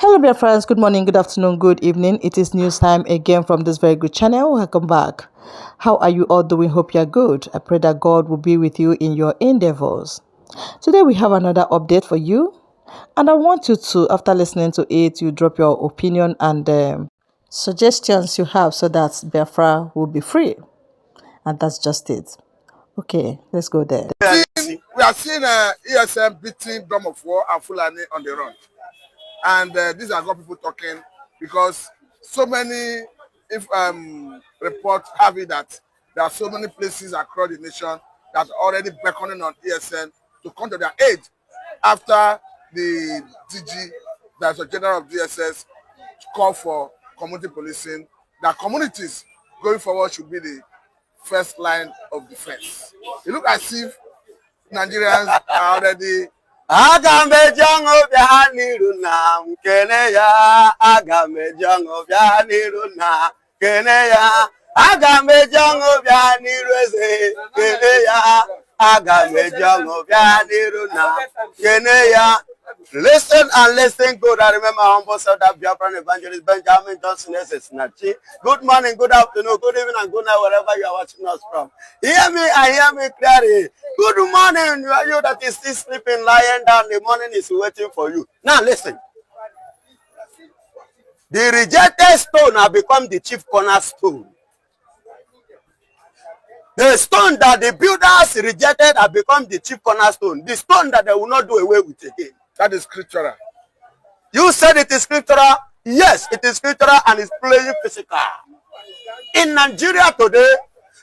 Hello, dear friends. Good morning, good afternoon, good evening. It is news time again from this very good channel. Welcome back. How are you all doing? Hope you're good. I pray that God will be with you in your endeavors. Today, we have another update for you. And I want you to, after listening to it, you drop your opinion and suggestions you have so that Biafra will be free. And that's just it. Okay, let's go there. We are seeing ESM beating drum of war and Fuilian on the run. And these are got people talking because so many reports have it that there are so many places across the nation that are already beckoning on ESN to come to their aid after the DG, that's the general of DSS, call for community policing. That communities going forward should be the first line of defense. It looks as if Nigerians are already Agamejango Bianiru na Keneya, Agamejango Bianiru na Keneya, Agamejango Bianiru Keneya, Agamejango Bianiru na Keneya. Listen and listen good. I remember humble self that Biafran evangelist Benjamin Johnson is Nachi. Good morning, good afternoon, good evening, and good night, wherever you are watching us from. Hear me and hear me clearly. Good morning, you that is still sleeping, lying down. The morning is waiting for you. Now listen. The rejected stone has become the chief cornerstone. The stone that the builders rejected has become the chief cornerstone. The stone that they will not do away with again. That is scriptural. You said it is scriptural. Yes, it is scriptural and it's playing physical. In Nigeria today,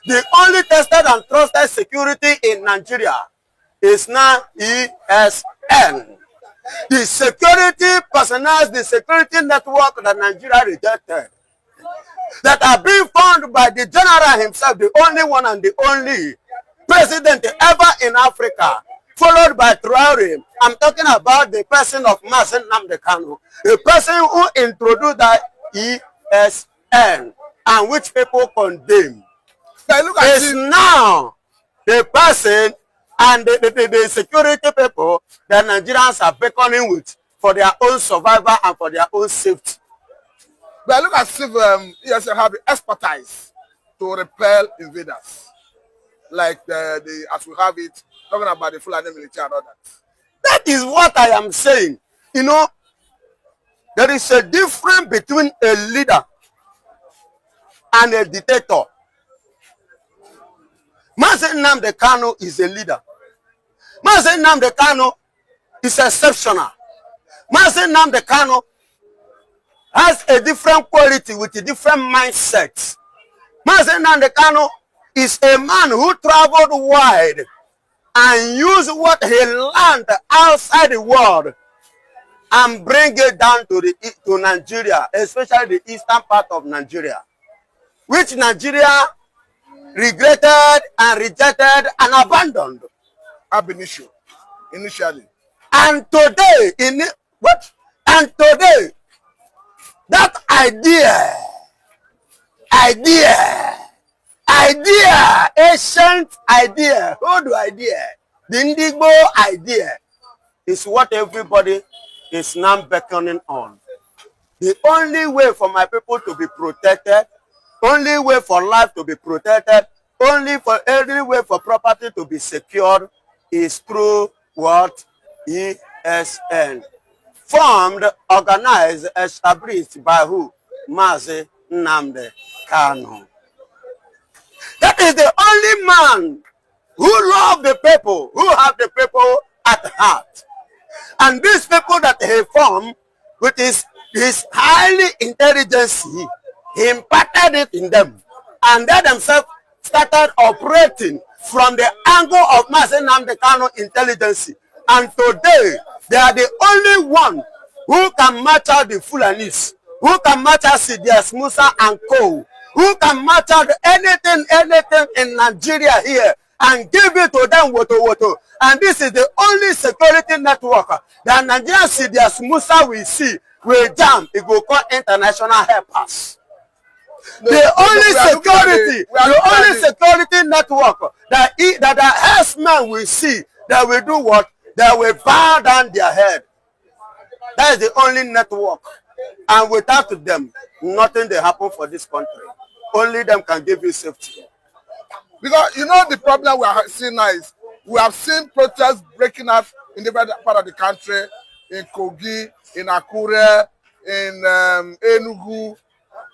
the only tested and trusted security in Nigeria is now ESN. The security personnel, the security network that Nigeria rejected, that are being found by the general himself, the only one and the only president ever in Africa, followed by Traore. I'm talking about the person of Mazen Nnamdi Kanu, the person who introduced that ESN and which people condemn. Is now the person and the security people that Nigerians are beckoning with for their own survival and for their own safety. But look as if ESN have the expertise to repel invaders, like as we have it, talking about the Fuilian military and all that. That is what I am saying. You know, there is a difference between a leader and a dictator. Mazen Nnamdi Kanu is a leader. Mazen Nnamdi Kanu is exceptional. Mazen Nnamdi Kanu has a different quality with a different mindset. Mazen Nnamdi Kanu is a man who traveled wide and used what he learned outside the world and bring it down to Nigeria, especially the eastern part of Nigeria, which Nigeria regretted and rejected and abandoned. Ab initio, initially. And today, that ancient idea, old idea, the Indigo idea, is what everybody is now beckoning on. The only way for my people to be protected, only way for life to be protected, only way for property to be secured is through what? ESN. Formed, organized, established by who? Mazen Nnamdi Kanu. That is the only man who loves the people, who have the people at heart. And these people that he formed with his highly intelligence, he imparted it in them. And they themselves started operating from the angle of Mazen Nnamdi Kanu intelligence. And today, they are the only one who can match out the Fulianis, who can match out Sidious Musa and co, who can match out anything in Nigeria here and give it to them woto. And this is the only security network that Nigerian Sidious Musa will see, will jam, it will call international helpers. The only security network that the herdsmen will see, that will do what? That will bow down their head. That is the only network. And without them, nothing will happen for this country. Only them can give you safety. Because you know the problem we are seeing now is we have seen protests breaking out in different part of the country, in Kogi, in Akure, in Enugu,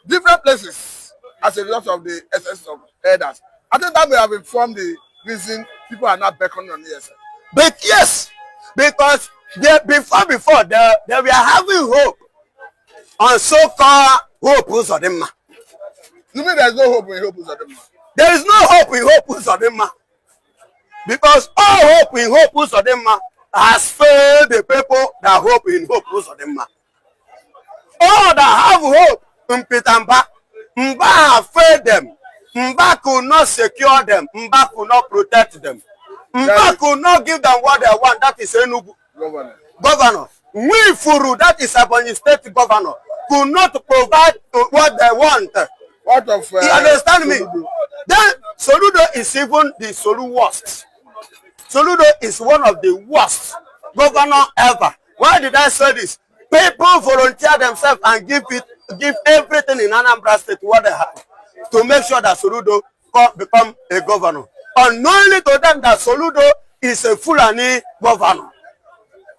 different places as a result of the excess of elders. I think that may have informed the reason people are not beckoning on ESN. But yes, because before they were having hope on so-called hope Uzodinma. You mean there is no hope in hope Uzodinma? There is no hope in hope Uzodinma. Because all hope in hope Uzodinma has failed the people that hope in hope Uzodinma. All that have hope in Pitamba, Mba have failed them. Mba could not secure them. Mba could not protect them. Mba could not give them what they want. That is Enugu governor. Wifuru, that is Ebonyi State governor, could not provide what they want. What of you understand me? Soludo? Then Soludo is even the Solu worst. Soludo is one of the worst governor ever. Why did I say this? People volunteer themselves and give everything in Anambra State what they have to make sure that Soludo become a governor. Unknowingly to them that Soludo is a Fulani governor.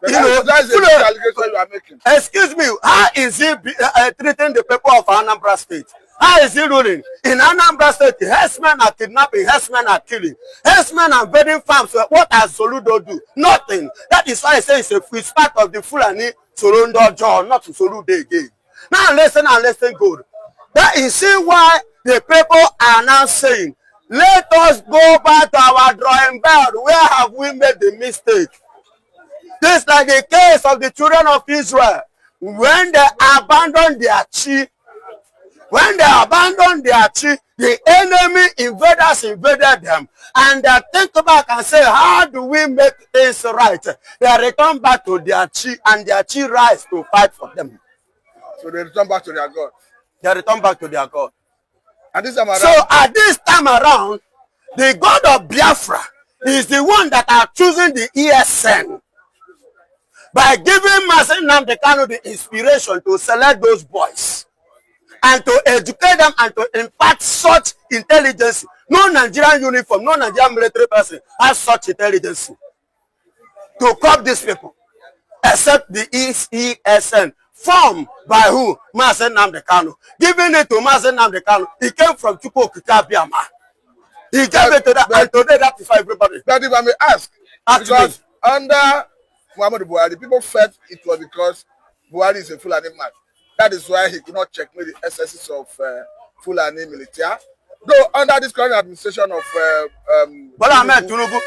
You know, that's the allegation you are making. Excuse me, how is he treating the people of Anambra State? How is he ruling? In Anambra State, herdsmen are kidnapping, herdsmen are killing, herdsmen are invading farms. What has Soludo do? Nothing. That is why I say it's part of the Fulani Soludo jaw, not to Soludo again. Now listen and listen good. That is why the people are now saying, let us go back to our drawing board. Where have we made the mistake? This is like the case of the children of Israel. When they abandoned their chi, the enemy invaders invaded them. And they think back and say, how do we make things right? They return back to their chi, and their chi rise to fight for them. So they return back to their God. They return back to their God. And this time around, so at this time around, the God of Biafra is the one that are choosing the ESN by giving Mazen Nnamdi Kanu the inspiration to select those boys and to educate them and to impart such intelligence. No Nigerian uniform, no Nigerian military person has such intelligence to curb these people, except the ESN formed by who? Mazen Nnamdi Kanu. Giving it to Mazen Nnamdi Kanu, he came from Chukwu Okike Abiyama. He gave it to that, and today that is for everybody. But if I may ask, because under Muhammadu Buhari, people felt it was because Buhari is a Fulani man. That is why he could not checkmate the excesses of Fulani military. Though under this current administration of Tinubu,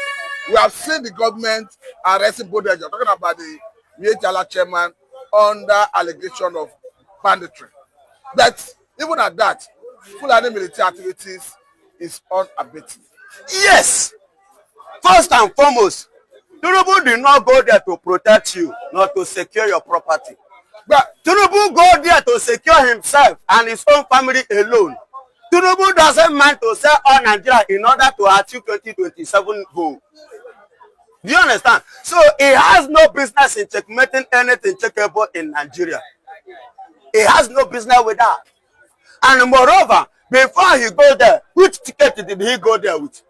we have seen the government arresting both of them. Talking about the Mietala chairman under allegation of banditry. But even at that, Fulani military activities is unabated. Yes. First and foremost, Tinubu did not go there to protect you, not to secure your property. But Tinubu go there to secure himself and his own family alone. Tinubu doesn't mind to sell all Nigeria in order to achieve 2027 goal. Do you understand? So he has no business in checkmating anything checkable in Nigeria. He has no business with that. And moreover, before he go there, which ticket did he go there with?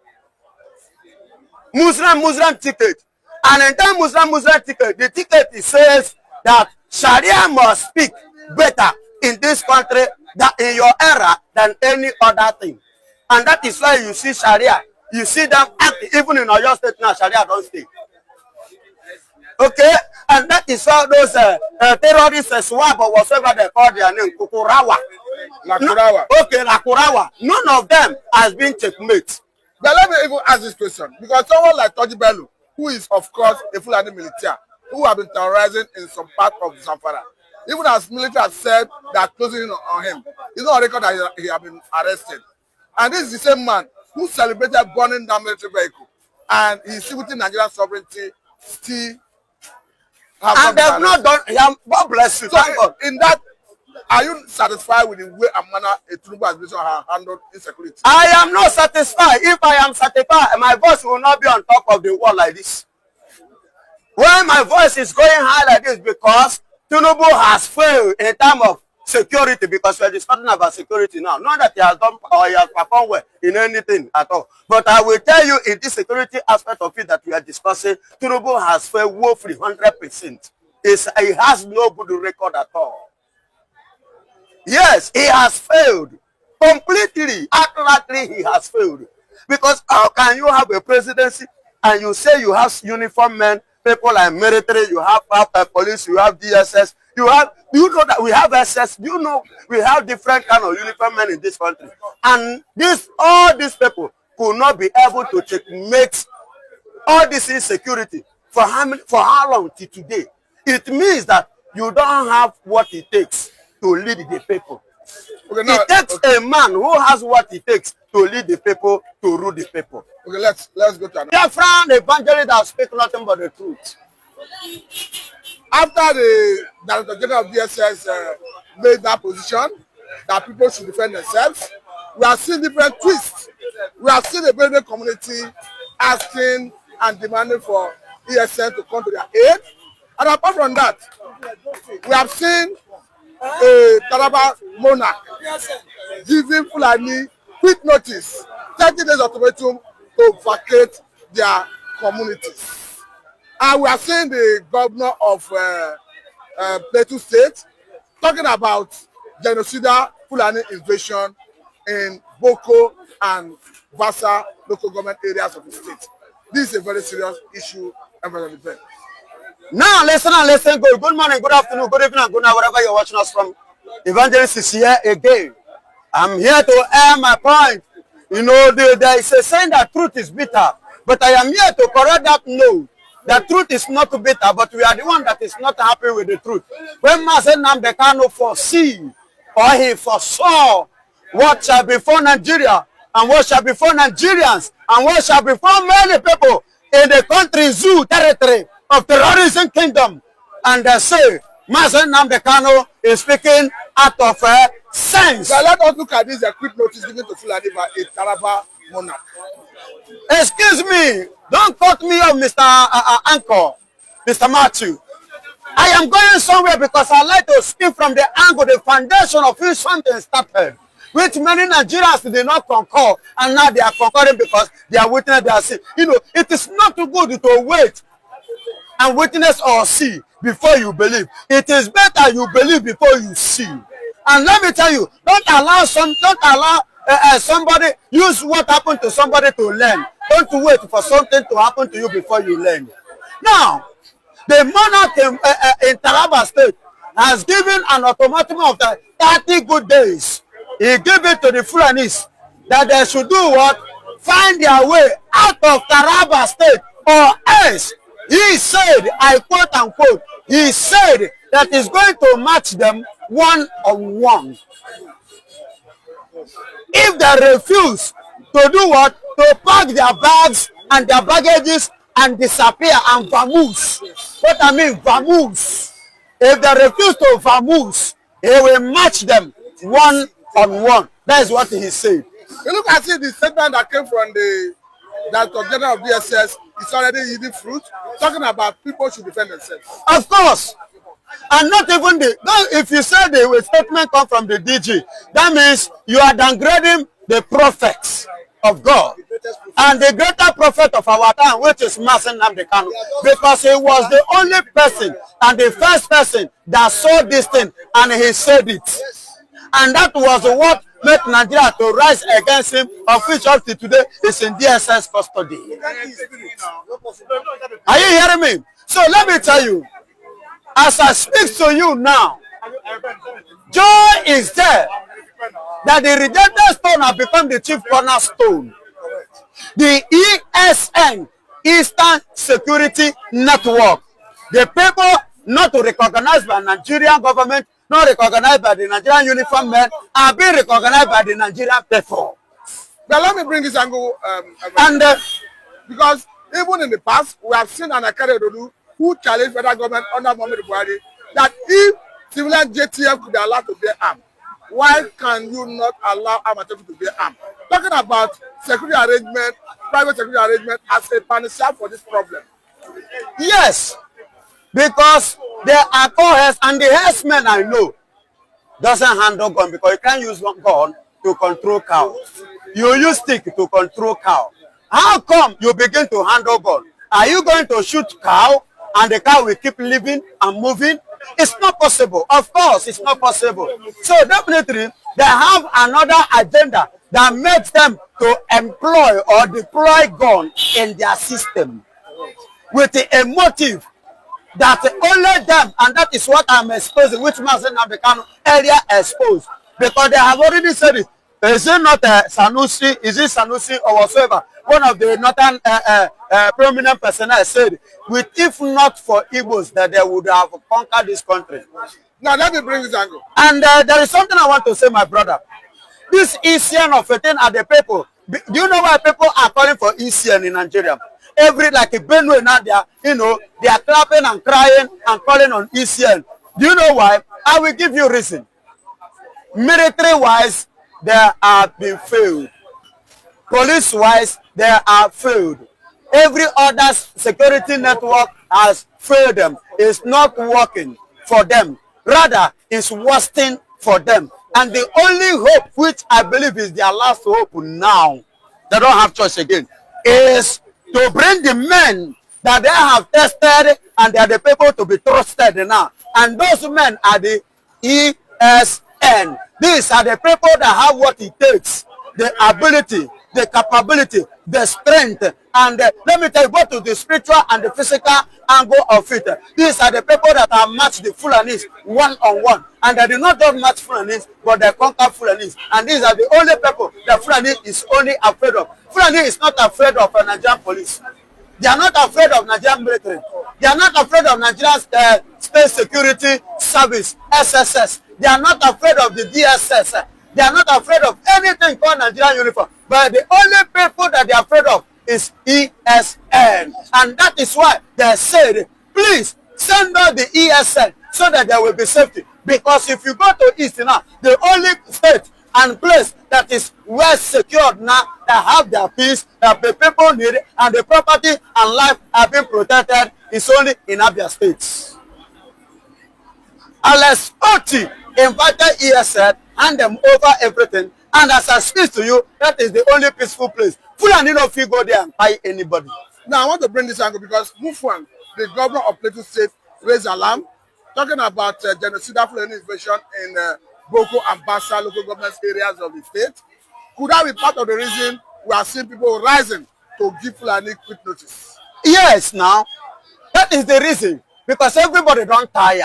Muslim ticket. And in that Muslim ticket, the ticket it says that Sharia must speak better in this country, that in your era, than any other thing. And that is why you see Sharia. You see them act, even in Oyo State now, Sharia don't stay. Okay? And that is why those terrorists, swab or whatever they call their name, Kukurawa. Lakurawa. Okay, Lakurawa. None of them has been checkmate. But let me even ask this question. Because someone like Toji Bello, who is, of course, a Fulani military, who have been terrorizing in some part of Zamfara, even as military has said they are closing in on him, it's not on record that he has been arrested. And this is the same man who celebrated burning down military vehicle, and he's still within Nigerian sovereignty, still and they have not done. God bless you. So in that, are you satisfied with the way and manner a Tinubu administration has handled insecurity? I am not satisfied. If I am satisfied, my voice will not be on top of the wall like this. When my voice is going high like this, because Tinubu has failed in terms of security, because we're discussing about security now. Not that he has done or he has performed well in anything at all. But I will tell you, in this security aspect of it that we are discussing, Tinubu has failed woefully 100%. He has no good record at all. Yes, he has failed. Completely, accurately, he has failed. Because how can you have a presidency and you say you have uniform men, people like military, you have police, you have DSS, you know that we have SS, you know we have different kind of uniform men in this country. And all these people could not be able to checkmate all this insecurity for how long till today. It means that you don't have what it takes to lead the people. Okay, now, it takes a man who has what it takes to lead the people, to rule the people. Okay, let's go to another. Biafran evangelist that speak nothing but the truth. After the Director General of DSS made that position, that people should defend themselves, we are seeing different twists. We are seeing the Benue community asking and demanding for ESN to come to their aid. And apart from that, we have seen a Taraba monarch giving Fulani quick notice, 30 days ultimatum to vacate their communities. And we are seeing the governor of Plateau State talking about genocidal Fulani invasion in Boko and Vasa local government areas of the state. This is a very serious issue. Now listen, good morning, good afternoon, good evening, good night, wherever you're watching us from. Evangelist is here again. I'm here to air my point. You know, there is a saying that truth is bitter, but I am here to correct that no. The truth is not bitter, but we are the one that is not happy with the truth. When Mazen Nnamdi Kanu foresee or he foresaw what shall befall Nigeria and what shall befall Nigerians and what shall befall many people in the country zoo territory of terrorism kingdom, and they say Mazen Nnamdi Kanu is speaking out of sense. So let us look at this quick notice given to Fulani by a Taraba monarch. Excuse me, don't cut me off, Mr. Anchor, Mr. Matthew. I am going somewhere because I like to speak from the angle, the foundation of which something started, which many Nigerians did not concur, and now they are concurring because they are witnessing their sin. You know, it is not too good to wait and witness or see before you believe. It is better you believe before you see. And let me tell you, don't allow somebody use what happened to somebody to learn. Don't wait for something to happen to you before you learn. Now, the monarch in Taraba State has given an ultimatum of 30 good days. He gave it to the Fulanis that they should do what? Find their way out of Taraba State, or else he said, I quote unquote, he said that he's going to match them one-on-one. If they refuse to do what? To pack their bags and their baggages and disappear and vamoose. What I mean, vamoose. If they refuse to vamoose, he will match them one-on-one. That is what he said. You look at the statement that came from the Director General of DSS. It's already yielding fruit, talking about people should defend themselves. Of course. And not even if you say the statement come from the DG, that means you are downgrading the prophets of God and the greater prophet of our time, which is Mazen Nnamdi Kanu, because he was the only person and the first person that saw this thing and he said it. And that was what made Nigeria to rise against him, of which up to today is in DSS custody. Are you hearing me? So let me tell you, as I speak to you now, joy is there that the rejected stone has become the chief cornerstone. The ESN, Eastern Security Network, the people not recognized by Nigerian government, not recognized by the Nigerian uniform men, are being recognized by the Nigerian people. Now let me bring this angle, because even in the past, we have seen an Akere Ododu who challenged federal government under Muhammadu Buhari that if civilian JTF could be allowed to bear arms, why can you not allow amateur to bear arms? Talking about security arrangement, private security arrangement as a panacea for this problem. Yes, Because there are co-heads, and the herdsmen I know doesn't handle gun, because you can't use one gun to control cows. You use stick to control cow. How come you begin to handle gun? Are you going to shoot cow and the cow will keep living and moving? It's not possible. Of course, it's not possible. So definitely, they have another agenda that makes them to employ or deploy gun in their system with a motive that only them, and that is what I'm exposing, which Mazen have become earlier exposed, because they have already said it. Is it not Sanusi? Is it Sanusi or whatsoever? One of the northern prominent personnel said, with if not for Igbos, that they would have conquered this country. Now let me bring this angle. And there is something I want to say, my brother. This Isian of a thing are the people. Do you know why people are calling for Isian in Nigeria? Every, like a Benue now, they are, you know, they are clapping and crying and calling on Isian. Do you know why? I will give you reason. Military-wise, they have been failed. Police-wise, they are failed. Every other security network has failed them. It's not working for them. Rather, it's worsening for them. And the only hope, which I believe is their last hope now, they don't have choice again, is to bring the men that they have tested and they are the people to be trusted now. And those men are the ESN. These are the people that have what it takes, the ability, the capability, the strength, and let me tell you, both to the spiritual and the physical angle of it. These are the people that have matched the Fulanis one-on-one. And they do not just match Fulanis, but they conquer Fulanis. And these are the only people that Fulani is only afraid of. Fulani is not afraid of a Nigerian police. They are not afraid of Nigerian military. They are not afraid of Nigerian Space Security Service, SSS. They are not afraid of the DSS. They are not afraid of anything called Nigerian uniform. But the only people that they are afraid of is ESN. And that is why they said, please send out the ESN so that there will be safety. Because if you go to East now, the only state and place that is well secured now, that have their peace, that the people need, and the property and life have been protected, is only in Abia States. Unless Oti invited ESN, hand them over everything, and as I speak to you, that is the only peaceful place. Fulani no fit go there and buy anybody. Now I want to bring this angle because Mufwang, the governor of Plateau State, raised alarm, talking about genocidal Fulani invasion in Boko and Bassa local government areas of the state. Could that be part of the reason we are seeing people rising to give Fulani quick notice? Yes, now. That is the reason. Because everybody don't tire.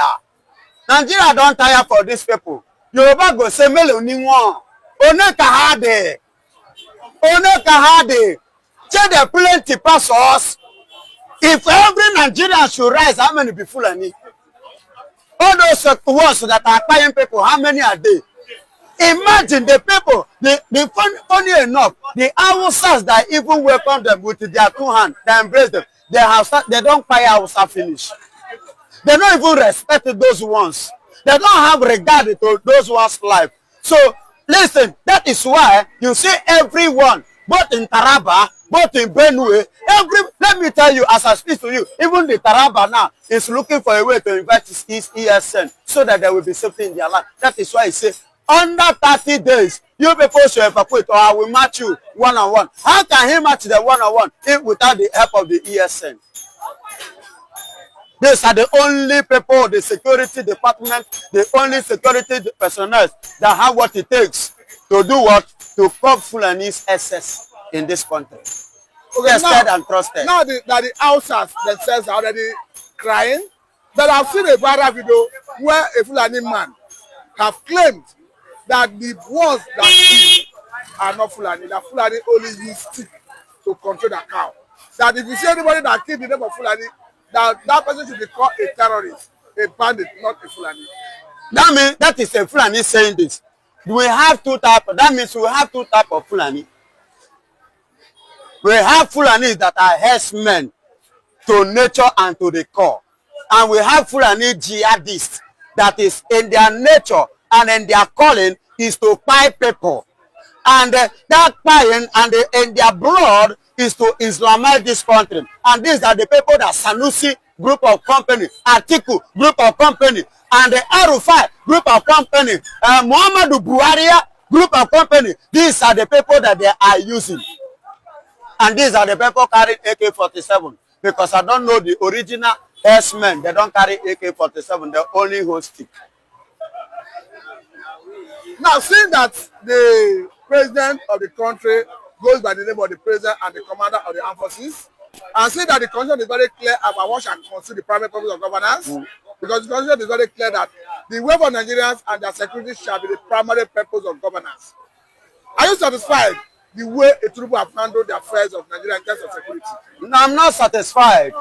Nigeria don't tire for these people. Yoruba go say, Mele ni won. One kahade. One kahade. Say there plenty pass us. If every Nigerian should rise, how many be Fulani? All those ones that are buying people, how many are they? Imagine the people, funny enough, the Hausas that even welcome them with their two hands, they embrace them. They don't buy Hausa finish. They don't even respect those ones. They don't have regard to those ones' life. So, listen, that is why you see everyone, both in Taraba, both in Benue, let me tell you, as I speak to you, even the Taraba now is looking for a way to invite his ESN so that there will be safety in their life. That is why he says, under 30 days, you people should evacuate or I will match you one-on-one. How can he match the one-on-one without the help of the ESN? These are the only people, the security department, the only security personnel that have what it takes to do what? To curb Fulani's excess in this country. Okay, tested and trusted. Now the Hausas themselves are already crying. But I've seen a viral video where a Fulani man have claimed that the ones that kill are not Fulani. That Fulani only use stick to control the cow. That if you see anybody that killed the name of Fulani, that person should be called a terrorist, a bandit, not a Fulani. That means that is a Fulani saying this. We have two types. That means we have two types of Fulani. We have Fulani that are herdsmen to nature and to the core. And we have Fulani jihadists that is in their nature and in their calling is to buy people. And that buying and in their blood is to Islamize this country. And these are the people that Sanusi group of company, Atiku group of company, and the Arufai group of company, Muhammadu Buhari group of company. These are the people that they are using. And these are the people carrying AK-47. Because I don't know the original S-men. They don't carry AK-47. They only hold stick. Now, seeing that the president of the country goes by the name of the president and the commander of the armed forces, and seeing that the constitution is very clear about what shall constitute the primary purpose of governance, because the constitution is very clear that the welfare of Nigerians and their security shall be the primary purpose of governance. Are you satisfied the way Tinubu have handled the affairs of Nigeria in terms of security? No, I'm not satisfied.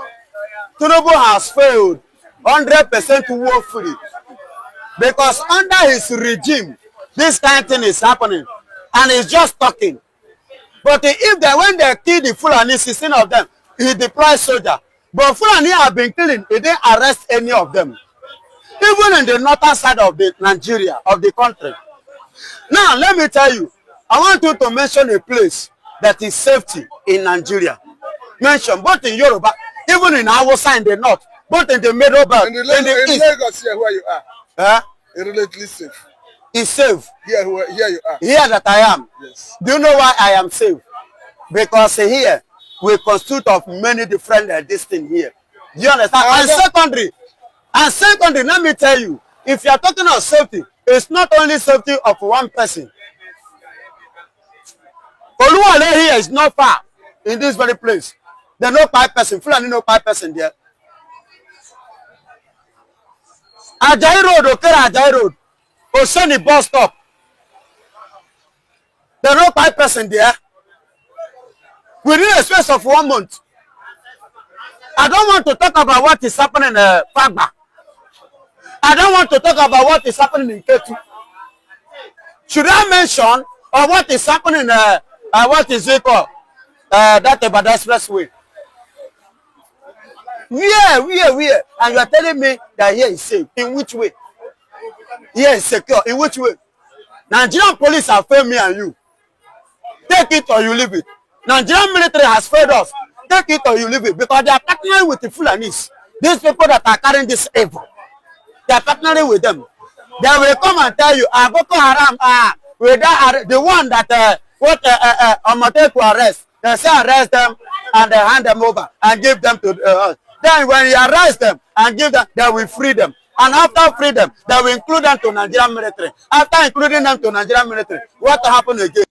Tinubu has failed 100% woefully. Because under his regime, this kind of thing is happening. And he's just talking. But if they, when they kill the Fulani, 16 of them, he deploys soldiers. But Fulani have been killing, he didn't arrest any of them. Even in the northern side of the Nigeria, of the country. Now, let me tell you, I want you to mention a place that is safety in Nigeria. Mention both in Yoruba, even in Hausa in the north, both in the middle belt, in the east. Lagos, here where you are. Relatively safe. It's safe. Here you are. Here that I am. Yes. Do you know why I am safe? Because here we constitute of many different this thing here. Do you understand? And secondly, let me tell you, if you are talking of safety, it's not only safety of one person. Oluwale here is not far in this very place. There are no 5 person. Fulani no 5 person there. Ajayi Road, Okera Ajayi Road. Oseni bus stop. There are no 5 person there. Within a space of 1 month. I don't want to talk about what is happening in Fagba. I don't want to talk about what is happening in Ketu. Should I mention or what is happening in what is it called? That about the expressway. Where? And you are telling me that here is safe. In which way? Here is secure. In which way? Nigerian police have failed me and you. Take it or you leave it. Nigerian military has failed us. Take it or you leave it. Because they are partnering with the Fulanis. These people that are carrying this evil. They are partnering with them. They will come and tell you, Boko Haram, the one that Amateku arrest. They say arrest them and they hand them over and give them to us. Then when you arrest them and give them, they will free them. And after freedom, they will include them to Nigerian military. After including them to Nigerian military, what happened again?